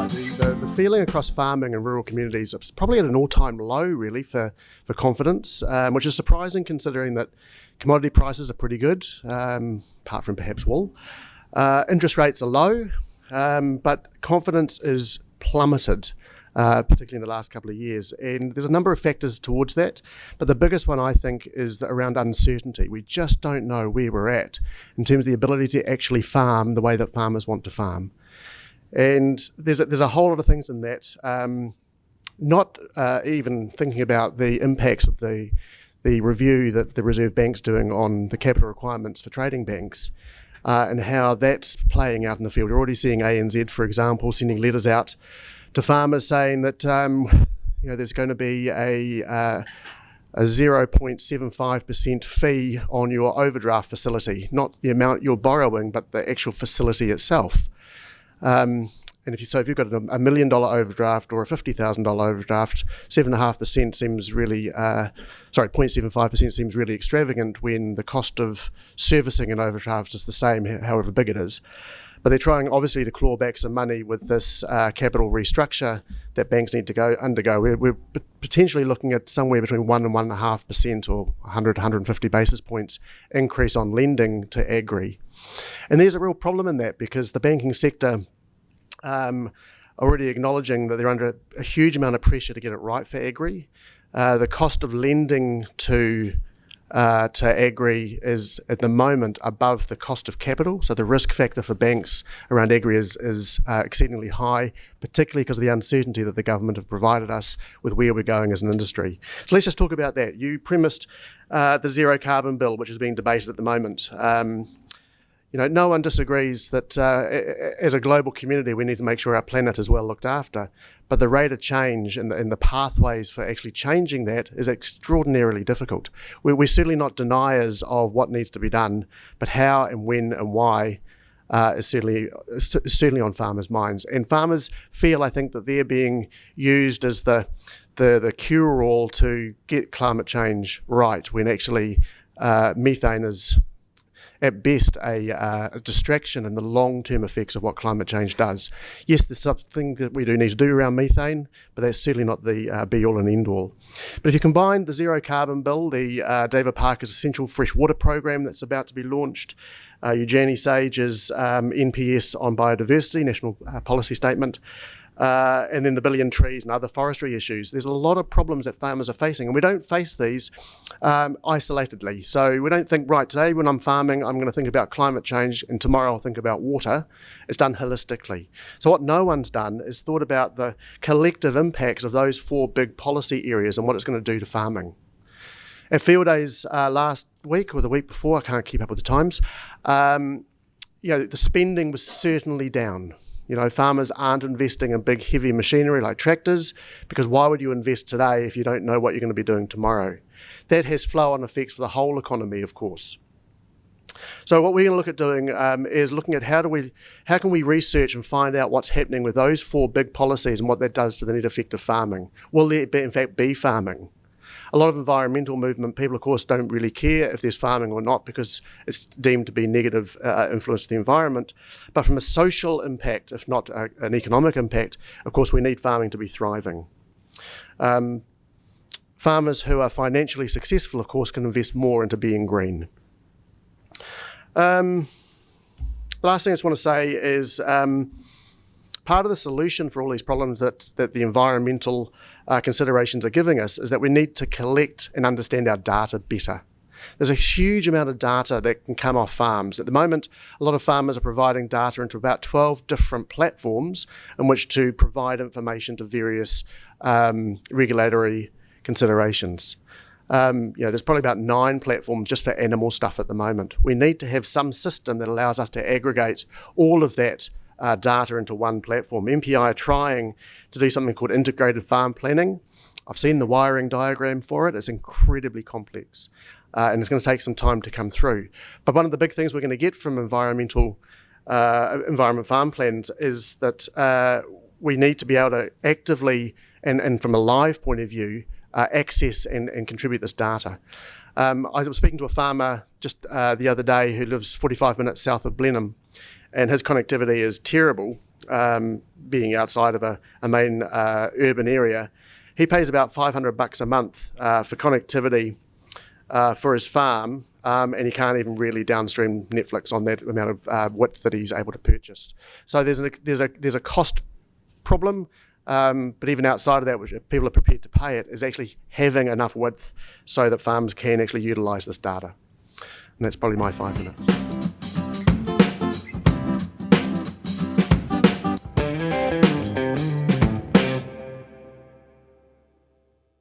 The feeling across farming and rural communities is probably at an all-time low, really, for confidence, which is surprising considering that commodity prices are pretty good, apart from perhaps wool. Interest rates are low, but confidence is plummeted, particularly in the last couple of years. And there's a number of factors towards that, but the biggest one, I think, is around uncertainty. We just don't know where we're at in terms of the ability to actually farm the way that farmers want to farm. And there's a whole lot of things in that, not even thinking about the impacts of the review that the Reserve Bank's doing on the capital requirements for trading banks, and how that's playing out in the field. We're already seeing ANZ, for example, sending letters out to farmers saying that there's going to be a 0.75% fee on your overdraft facility, not the amount you're borrowing, but the actual facility itself. And if you've got a $1 million overdraft or a $50,000 overdraft, 7.5% seems really, 0.75% seems really extravagant when the cost of servicing an overdraft is the same, however big it is. But they're trying, obviously, to claw back some money with this capital restructure that banks need to undergo. We're potentially looking at somewhere between 1 and 1.5% or 100 to 150 basis points increase on lending to agri. And there's a real problem in that because the banking sector already acknowledging that they're under a huge amount of pressure to get it right for agri. The cost of lending to agri is at the moment above the cost of capital. So the risk factor for banks around agri is exceedingly high, particularly because of the uncertainty that the government have provided us with where we're going as an industry. So let's just talk about that. You premised the zero carbon bill, which is being debated at the moment. No one disagrees that as a global community, we need to make sure our planet is well looked after. But the rate of change and the pathways for actually changing that is extraordinarily difficult. We're certainly not deniers of what needs to be done, but how and when and why is certainly on farmers' minds. And farmers feel, I think, that they're being used as the cure-all to get climate change right, when actually methane is at best a distraction in the long-term effects of what climate change does. Yes, there's something that we do need to do around methane, but that's certainly not the be-all and end-all. But if you combine the zero carbon bill, the David Parker's Essential Fresh Water program that's about to be launched, Eugenie Sage's NPS on biodiversity, National Policy Statement, and then the billion trees and other forestry issues. There's a lot of problems that farmers are facing, and we don't face these isolatedly. So we don't think, right, today when I'm farming, I'm going to think about climate change, and tomorrow I'll think about water. It's done holistically. So what no one's done is thought about the collective impacts of those four big policy areas and what it's going to do to farming. At Field Days last week or the week before, I can't keep up with the times, the spending was certainly down. Farmers aren't investing in big, heavy machinery like tractors, because why would you invest today if you don't know what you're going to be doing tomorrow? That has flow-on effects for the whole economy, of course. So what we're going to look at doing is looking at how can we research and find out what's happening with those four big policies and what that does to the net effect of farming. Will there, in fact, be farming? A lot of environmental movement people, of course, don't really care if there's farming or not because it's deemed to be negative influence to the environment. But from a social impact, if not an economic impact, of course, we need farming to be thriving. Farmers who are financially successful, of course, can invest more into being green. The last thing I just want to say is part of the solution for all these problems that the environmental considerations are giving us is that we need to collect and understand our data better. There's a huge amount of data that can come off farms. At the moment, a lot of farmers are providing data into about 12 different platforms in which to provide information to various regulatory considerations. There's probably about 9 platforms just for animal stuff at the moment. We need to have some system that allows us to aggregate all of that data into one platform. MPI are trying to do something called integrated farm planning. I've seen the wiring diagram for it. It's incredibly complex, and it's going to take some time to come through. But one of the big things we're going to get from environment farm plans is that we need to be able to actively and from a live point of view access and contribute this data. I was speaking to a farmer just the other day who lives 45 minutes south of Blenheim, and his connectivity is terrible. being outside of a main urban area, he pays about $500 a month for connectivity for his farm, and he can't even really downstream Netflix on that amount of width that he's able to purchase. So there's a cost problem, but even outside of that, which people are prepared to pay it, is actually having enough width so that farms can actually utilise this data. And that's probably my 5 minutes.